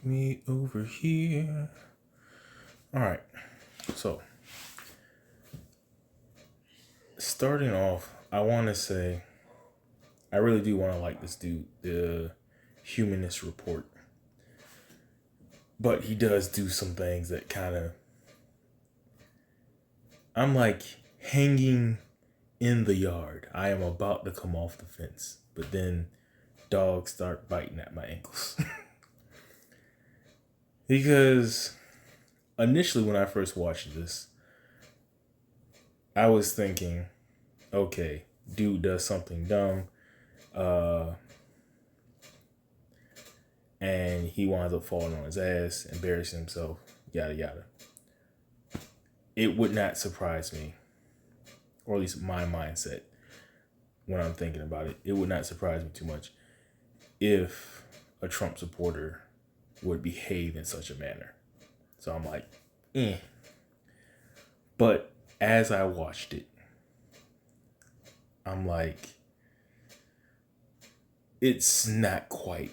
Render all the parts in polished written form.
Take me over here. All right. So, starting off, I want to say, I really do want to like this dude, the Humanist Report. But he does do some things that kind of, I'm like hanging in the yard. I am about to come off the fence, but then dogs start biting at my ankles. Because initially when I first watched this, I was thinking, okay, dude does something dumb, and he winds up falling on his ass, embarrassing himself, yada yada. It would not surprise me, or at least my mindset when I'm thinking about it, it would not surprise me too much if a Trump supporter would behave in such a manner. So I'm like, eh. But as I watched it, I'm like, it's not quite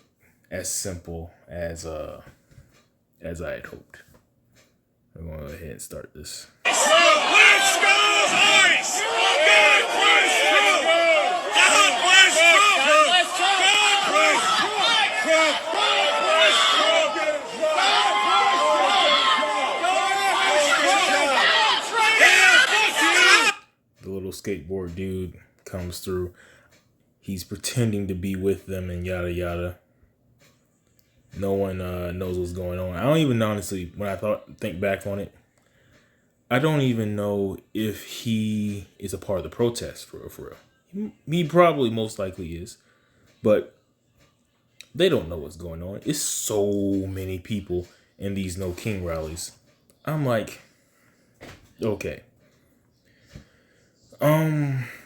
as simple as I had hoped. I'm going to go ahead and start this. Let's go, boys! God bless Trump! God bless Trump! God bless Trump! God bless Trump! The little skateboard dude comes through. He's pretending to be with them and yada yada. No one knows what's going on. I don't even honestly, when I think back on it, I don't even know if he is a part of the protest for real. He probably most likely is, but they don't know what's going on. It's so many people in these No King rallies. I'm like, okay.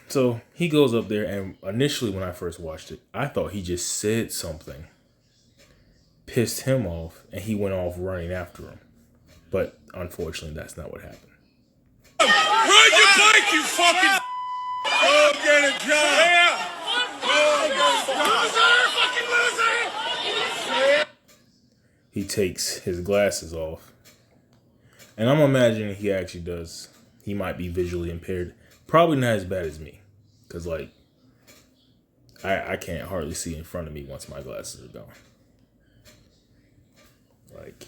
So he goes up there, and initially when I first watched it, I thought he just said something, pissed him off, and he went off running after him. But unfortunately, that's not what happened. Ride your bike, you fucking go get a job. Yeah. Go get a job. Fucking loser. He takes his glasses off, and I'm imagining he actually does. He might be visually impaired. Probably not as bad as me, because like I can't hardly see in front of me once my glasses are gone. Like,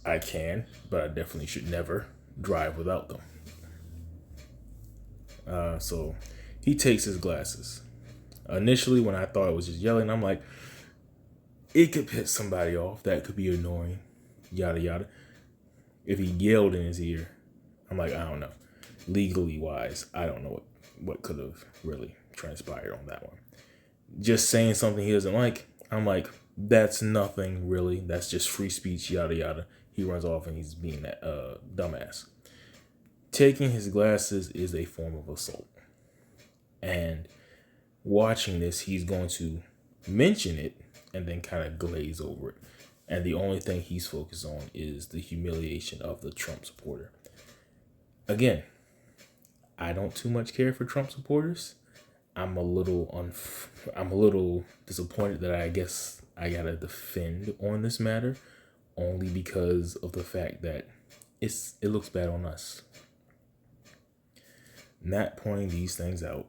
I can, but I definitely should never drive without them. So he takes his glasses. Initially, when I thought it was just yelling, I'm like, it could piss somebody off. That could be annoying. Yada, yada. If he yelled in his ear, I'm like, I don't know. Legally wise, I don't know what could have really transpired on that one. Just saying something he doesn't like, I'm like, that's nothing really. That's just free speech, yada, yada. He runs off and he's being that dumbass. Taking his glasses is a form of assault. And watching this, he's going to mention it and then kind of glaze over it. And the only thing he's focused on is the humiliation of the Trump supporter. Again, I don't too much care for Trump supporters. I'm a little disappointed that I guess I gotta defend on this matter, only because of the fact that it looks bad on us. Not pointing these things out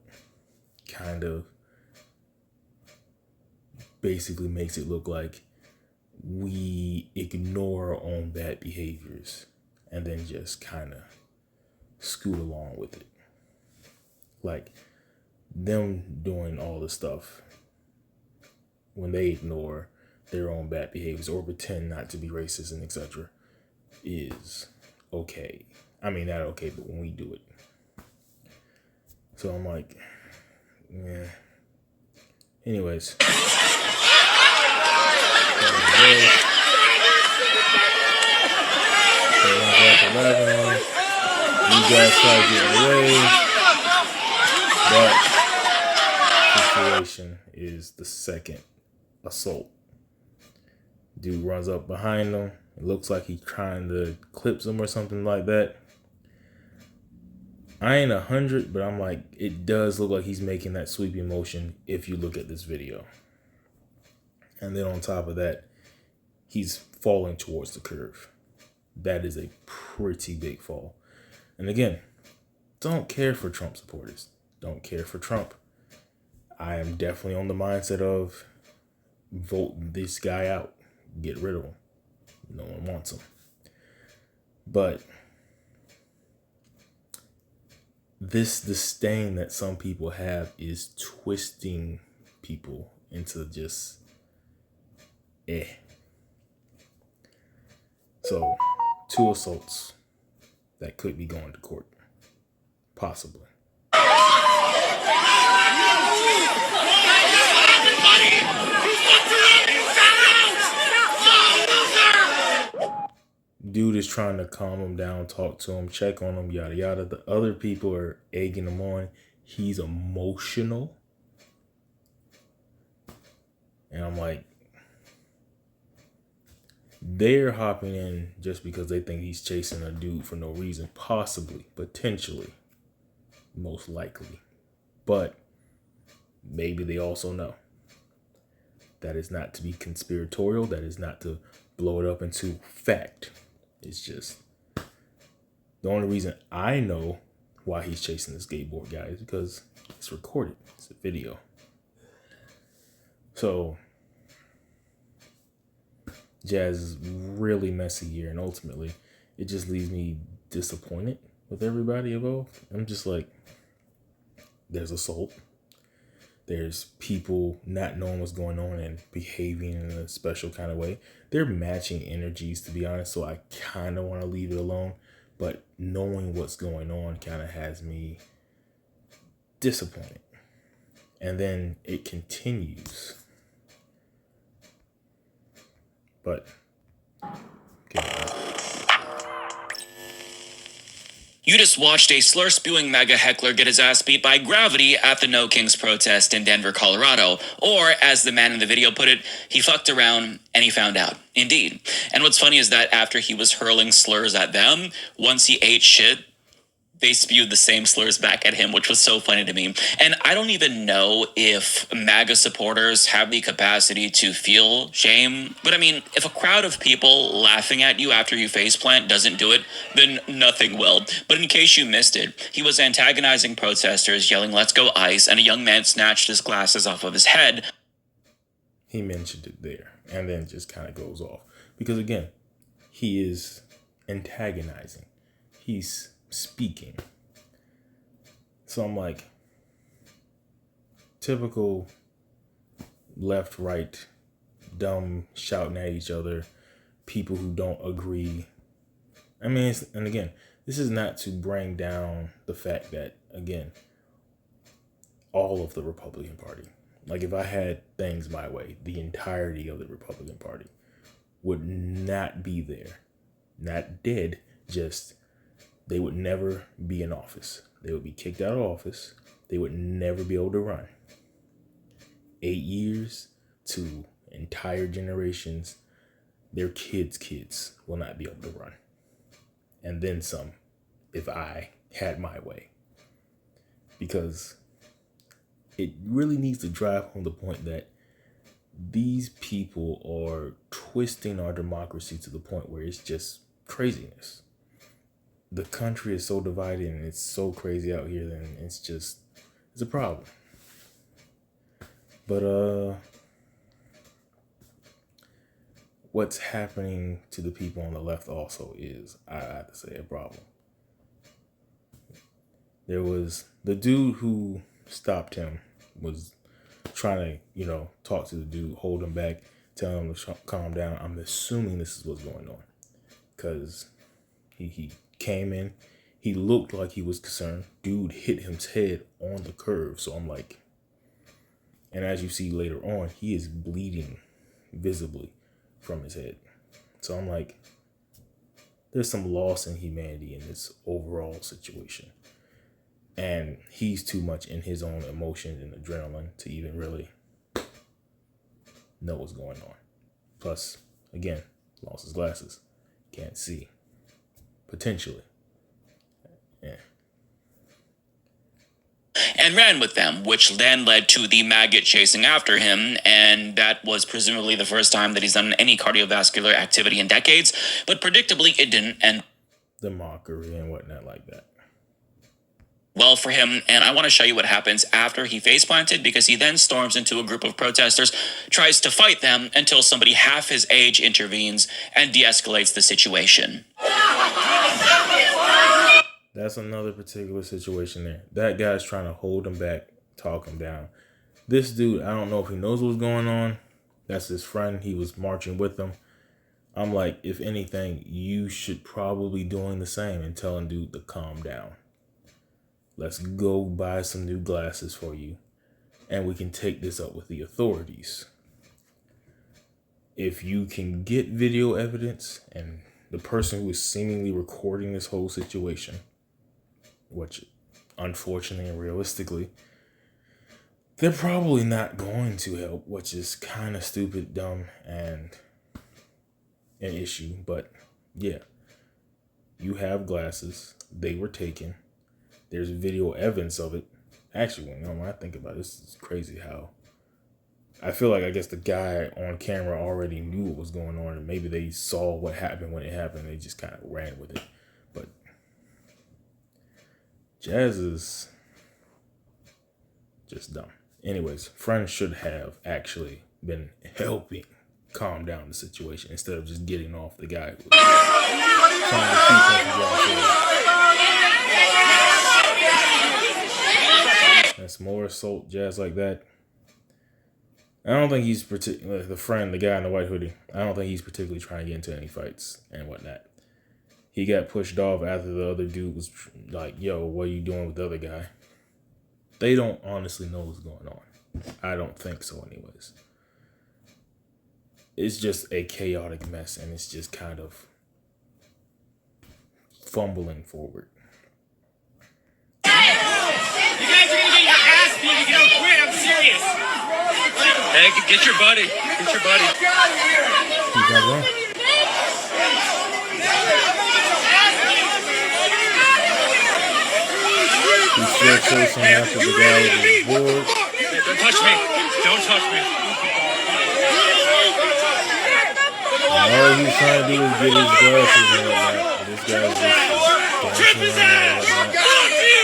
kind of basically makes it look like we ignore our own bad behaviors and then just kind of scoot along with it. Like them doing all the stuff when they ignore their own bad behaviors or pretend not to be racist and etc. is okay. I mean, not okay, but when we do it. So I'm like, yeah. Anyways. You guys try to get away. That situation is the second assault. Dude runs up behind him. It looks like he's trying to clip him or something like that. I ain't 100, but I'm like, it does look like he's making that sweeping motion if you look at this video. And then on top of that, he's falling towards the curve. That is a pretty big fall. And again, don't care for Trump supporters. Don't care for Trump. I am definitely on the mindset of vote this guy out. Get rid of him. No one wants him. But this disdain that some people have is twisting people into just So 2 assaults that could be going to court. Possibly. Dude is trying to calm him down, talk to him, check on him, yada yada. The other people are egging him on. He's emotional. And I'm like, they're hopping in just because they think he's chasing a dude for no reason. Possibly, potentially, most likely. But maybe they also know. That is not to be conspiratorial. That is not to blow it up into fact. It's just the only reason I know why he's chasing the skateboard guy is because it's recorded. It's a video. So Jazz is really messy here, and ultimately it just leaves me disappointed with everybody involved. I'm just like, there's assault. There's people not knowing what's going on and behaving in a special kind of way. They're matching energies, to be honest, so I kind of want to leave it alone. But knowing what's going on kind of has me disappointed. And then it continues. But You just watched a slur-spewing mega heckler get his ass beat by gravity at the No Kings protest in Denver, Colorado. Or, as the man in the video put it, he fucked around and he found out. Indeed. And what's funny is that after he was hurling slurs at them, once he ate shit, they spewed the same slurs back at him, which was so funny to me. And I don't even know if MAGA supporters have the capacity to feel shame. But I mean, if a crowd of people laughing at you after you faceplant doesn't do it, then nothing will. But in case you missed it, he was antagonizing protesters, yelling, "Let's go ICE," and a young man snatched his glasses off of his head. He mentioned it there and then just kind of goes off. Because again, he is antagonizing. He's speaking. So I'm like, typical left, right, dumb, shouting at each other, people who don't agree. I mean, and again, this is not to bring down the fact that, again, all of the Republican Party, like if I had things my way, the entirety of the Republican Party would not be there. Not dead, just they would never be in office. They would be kicked out of office. They would never be able to run. 8 years to entire generations, their kids will not be able to run. And then some, if I had my way. Because it really needs to drive home the point that these people are twisting our democracy to the point where it's just craziness. The country is so divided and it's so crazy out here, then it's a problem. But what's happening to the people on the left also is, I have to say, a problem. There was the dude who stopped him was trying to, talk to the dude, hold him back, tell him to calm down. I'm assuming this is what's going on, because he came in, he looked like he was concerned. Dude hit his head on the curve. So I'm like, and as you see later on, he is bleeding visibly from his head. So I'm like, there's some loss in humanity in this overall situation. And he's too much in his own emotions and adrenaline to even really know what's going on. Plus, again, lost his glasses. Can't see. Potentially. Yeah. and ran with them, which then led to the maggot chasing after him, and that was presumably the first time that he's done any cardiovascular activity in decades, but predictably it didn't end The mockery and whatnot like that. well for him, and I want to show you what happens after he face planted, because he then storms into a group of protesters, tries to fight them until somebody half his age intervenes and de-escalates the situation. That's another particular situation there. That guy's trying to hold him back, talk him down. This dude, I don't know if he knows what's going on. That's his friend. He was marching with them. I'm like, if anything, you should probably be doing the same and telling dude to calm down. Let's go buy some new glasses for you, and we can take this up with the authorities. If you can get video evidence and the person who is seemingly recording this whole situation, which unfortunately and realistically, they're probably not going to help, which is kind of stupid, dumb, and an issue. But yeah, you have glasses. They were taken. There's video evidence of it. Actually, when I think about it, this is crazy how I feel like I guess the guy on camera already knew what was going on, and maybe they saw what happened when it happened. They just kind of ran with it. But Jazz is just dumb. Anyways, friends should have actually been helping calm down the situation instead of just getting off the guy who was trying to keep him from going. That's more assault, Jazz like that. I don't think he's particularly the guy in the white hoodie. I don't think he's particularly trying to get into any fights and whatnot. He got pushed off after the other dude was like, "Yo, what are you doing with the other guy?" They don't honestly know what's going on. I don't think so, anyways. It's just a chaotic mess, and it's just kind of fumbling forward. You guys are gonna get your ass beat if you don't quit. I'm serious. Hey, get your buddy. Get your buddy. He's not wrong. He's still chasing after the guy with his board. Hey, don't touch me. Don't touch me. And all he's trying to do is get his glasses and whatnot. But this guy's just Trip his dancing around ass. and whatnot. Fuck you.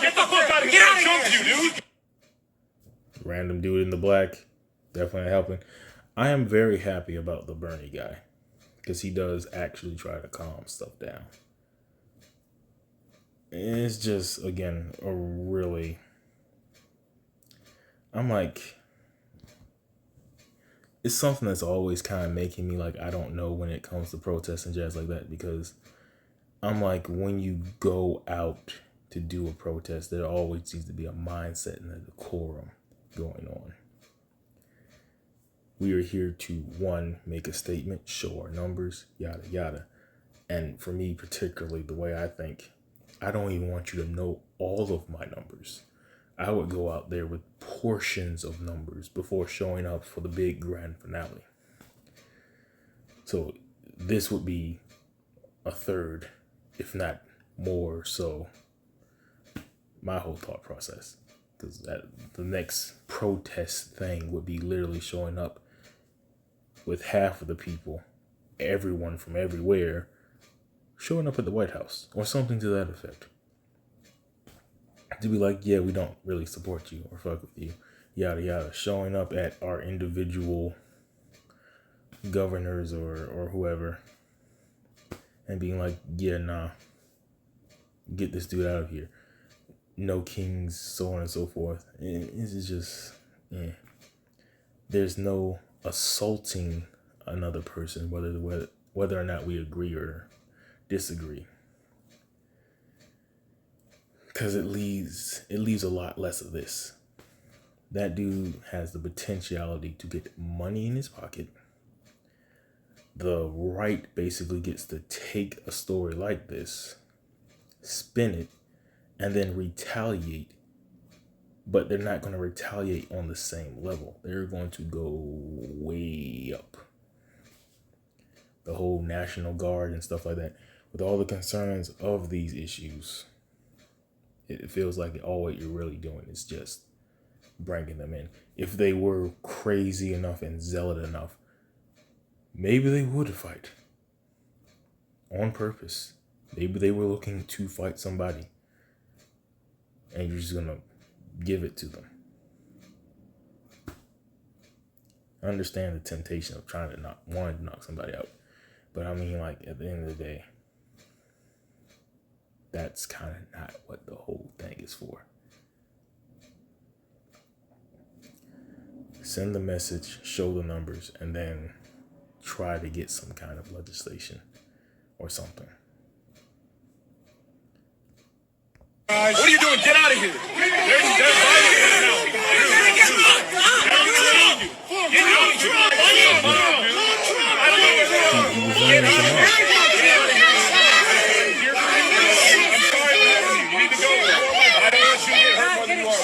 Get the fuck out of here. Get out of here, dude. Random dude in the black, definitely helping. I am very happy about the Bernie guy because he does actually try to calm stuff down. It's just, again, a really, I'm like, it's something that's always kind of making me like, I don't know when it comes to protests and jazz like that, because I'm like, when you go out to do a protest, there always needs to be a mindset and a decorum going on. We are here to, one, make a statement, show our numbers, yada, yada. And for me, particularly, the way I think, I don't even want you to know all of my numbers. I would go out there with portions of numbers before showing up for the big grand finale. So this would be a third, if not more so, my whole thought process. Because the next protest thing would be literally showing up with half of the people, everyone from everywhere, showing up at the White House or something to that effect. To be like, yeah, we don't really support you or fuck with you, yada, yada. Showing up at our individual governors or whoever and being like, yeah, nah, get this dude out of here. No kings, so on and so forth. This is just, there's no assaulting another person, whether or not we agree or disagree. Because it leaves a lot less of this. That dude has the potentiality to get money in his pocket. The right basically gets to take a story like this, spin it, and then retaliate. But they're not going to retaliate on the same level. They're going to go way up. the whole National Guard and stuff like that, with all the concerns of these issues, it feels like all what you're really doing is just bringing them in. If they were crazy enough and zealot enough, maybe they would fight on purpose. Maybe they were looking to fight somebody, and you're just gonna give it to them. I understand the temptation of trying to knock somebody out, but I mean, like, at the end of the day, that's kind of not what the whole thing is for. Send the message, show the numbers, and then try to get some kind of legislation or something. What are you doing? Get out of here. There's violence right now. Get out of here. I don't know what's wrong. Get out of here. I'm sorry for that. You need to go. I don't want you to get hurt more than you are.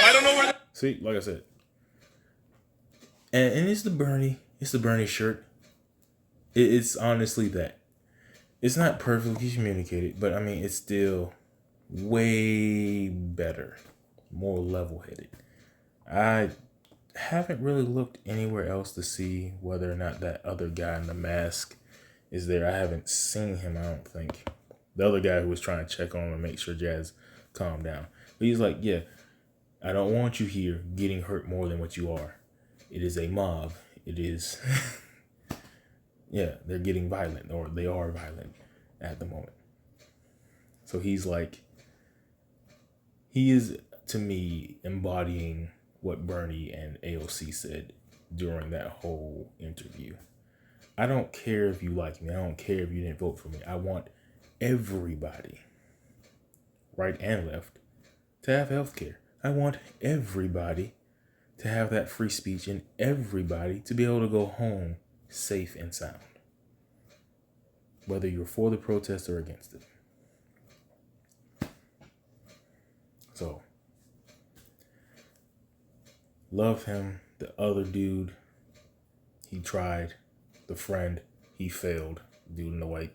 I don't know where. See, like I said, and it's the Bernie shirt. It's honestly that. It's not perfectly communicated, but I mean, it's still way better, more level-headed. I haven't really looked anywhere else to see whether or not that other guy in the mask is there. I haven't seen him, I don't think. The other guy who was trying to check on him and make sure Jazz calmed down. But he's like, yeah, I don't want you here getting hurt more than what you are. It is a mob. It is, yeah, they're getting violent, or they are violent at the moment. So he's like, he is, to me, embodying what Bernie and AOC said during that whole interview. I don't care if you like me. I don't care if you didn't vote for me. I want everybody, right and left, to have health care. I want everybody to have that free speech and everybody to be able to go home safe and sound, whether you're for the protest or against it. So, love him. The other dude, he tried. The friend, he failed. Dude in the white.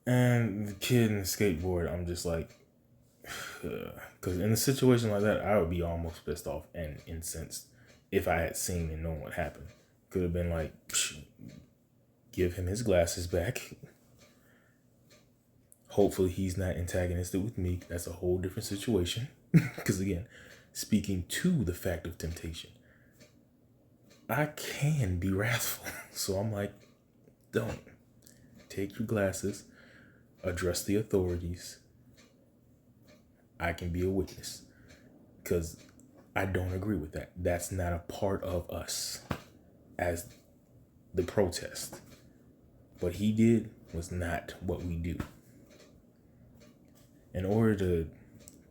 And the kid in the skateboard, I'm just like, because in a situation like that, I would be almost pissed off and incensed if I had seen and known what happened. Could have been like, give him his glasses back. Hopefully he's not antagonistic with me. That's a whole different situation. Because again, speaking to the fact of temptation, I can be wrathful. So I'm like, don't. Take your glasses, address the authorities. I can be a witness. Because I don't agree with that. That's not a part of us as the protest. What he did was not what we do. In order to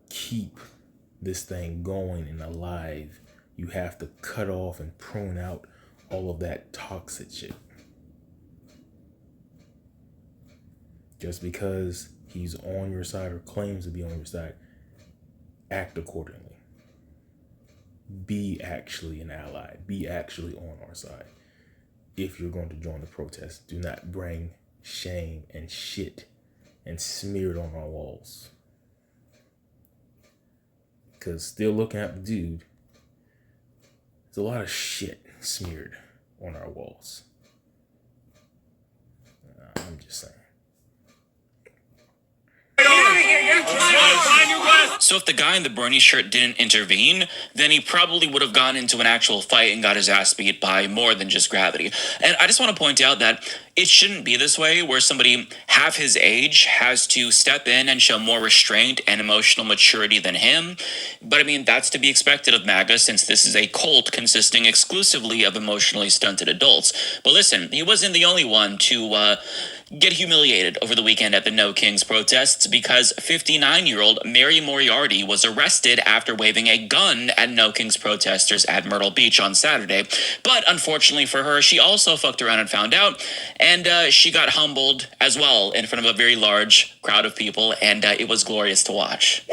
keep this thing going and alive, you have to cut off and prune out all of that toxic shit. Just because he's on your side or claims to be on your side, act accordingly. Be actually an ally. Be actually on our side. If you're going to join the protest, do not bring shame and shit and smear it on our walls. Because still looking at the dude, there's a lot of shit smeared on our walls. I'm just saying. So if the guy in the Bernie shirt didn't intervene, then he probably would have gone into an actual fight and got his ass beat by more than just gravity. And I just want to point out that it shouldn't be this way, where somebody half his age has to step in and show more restraint and emotional maturity than him. But I mean, that's to be expected of MAGA, since this is a cult consisting exclusively of emotionally stunted adults. But listen, he wasn't the only one to get humiliated over the weekend at the No Kings protests, because 59-year-old Mary Moriarty was arrested after waving a gun at No Kings protesters at Myrtle Beach on Saturday. But unfortunately for her, she also fucked around and found out, and she got humbled as well in front of a very large crowd of people, and it was glorious to watch.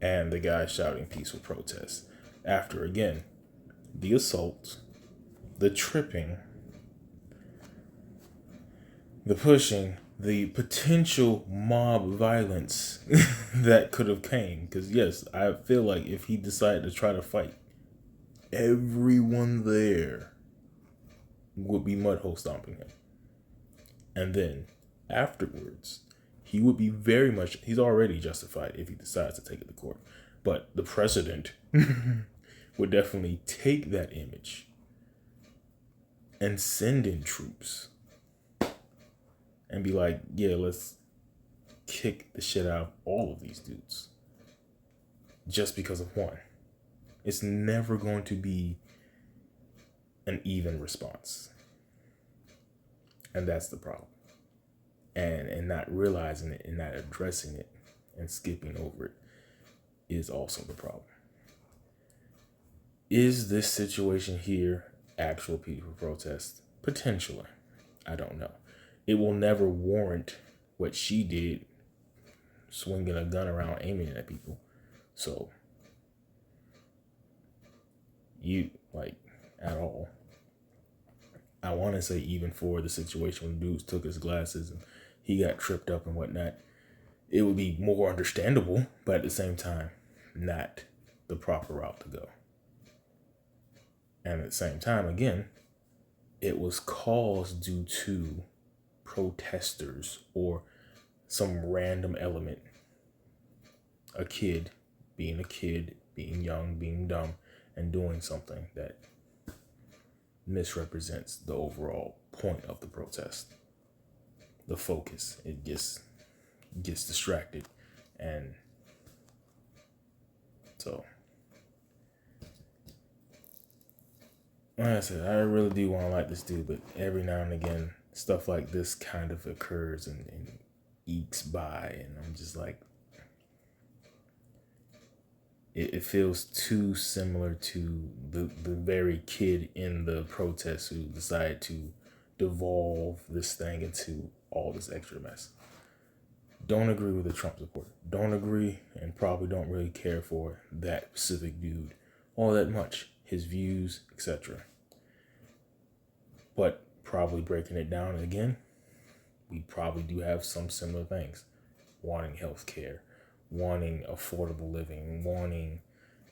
and the guy shouting peaceful protest. After, again, the assault, the tripping, the pushing, the potential mob violence that could have came. Because, yes, I feel like if he decided to try to fight, everyone there would be mudhole stomping him. And then, afterwards, he would be very much, he's already justified if he decides to take it to court. But the president would definitely take that image and send in troops and be like, yeah, let's kick the shit out of all of these dudes just because of one. It's never going to be an even response. And that's the problem. And not realizing it and not addressing it and skipping over it is also the problem. Is this situation here actual peaceful protest? Potentially. I don't know. It will never warrant what she did, swinging a gun around, aiming it at people. So, at all. I want to say even for the situation when dudes took his glasses and he got tripped up and whatnot, it would be more understandable, but at the same time, not the proper route to go. And at the same time, again, it was caused due to protesters or some random element. A kid, being young, being dumb, and doing something that misrepresents the overall point of the protest. The focus, it gets distracted. And so, like I said, I really do want to like this dude, but every now and again, stuff like this kind of occurs and ekes by, and I'm just like, it feels too similar to the very kid in the protest who decided to devolve this thing into all this extra mess. Don't agree with the Trump supporter. Don't agree and probably don't really care for that specific dude all that much. His views, etc. But probably breaking it down again, we probably do have some similar things. Wanting health care, wanting affordable living, wanting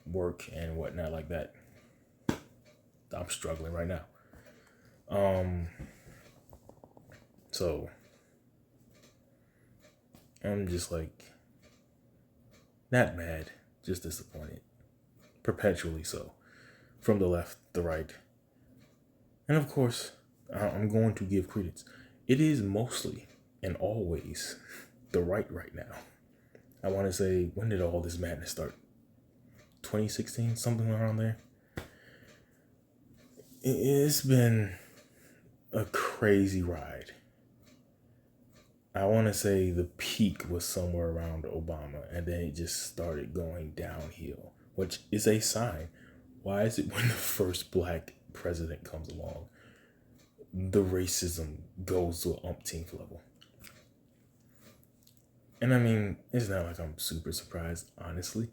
work and whatnot like that. I'm struggling right now. So I'm just like, not mad, just disappointed. Perpetually so. From the left, the right. And of course, I'm going to give credence. It is mostly and always the right now. I want to say, when did all this madness start? 2016, something around there. It's been a crazy ride. I want to say the peak was somewhere around Obama, and then it just started going downhill, which is a sign. Why is it when the first black president comes along, the racism goes to an umpteenth level? And I mean, it's not like I'm super surprised, honestly.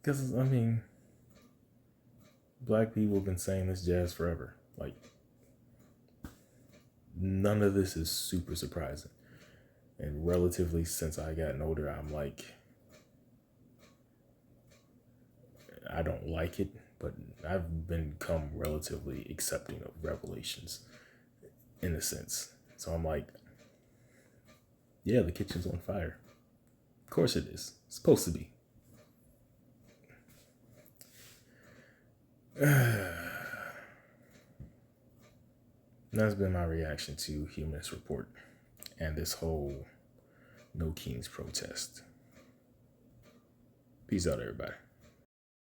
Because, I mean, black people have been saying this jazz forever. Like, none of this is super surprising. And relatively, since I gotten older, I'm like, I don't like it, but I've become relatively accepting of revelations, in a sense. So I'm like, yeah, the kitchen's on fire. Of course it is. It's supposed to be. That's been my reaction to Humanist Report and this whole No Kings protest. Peace out, everybody.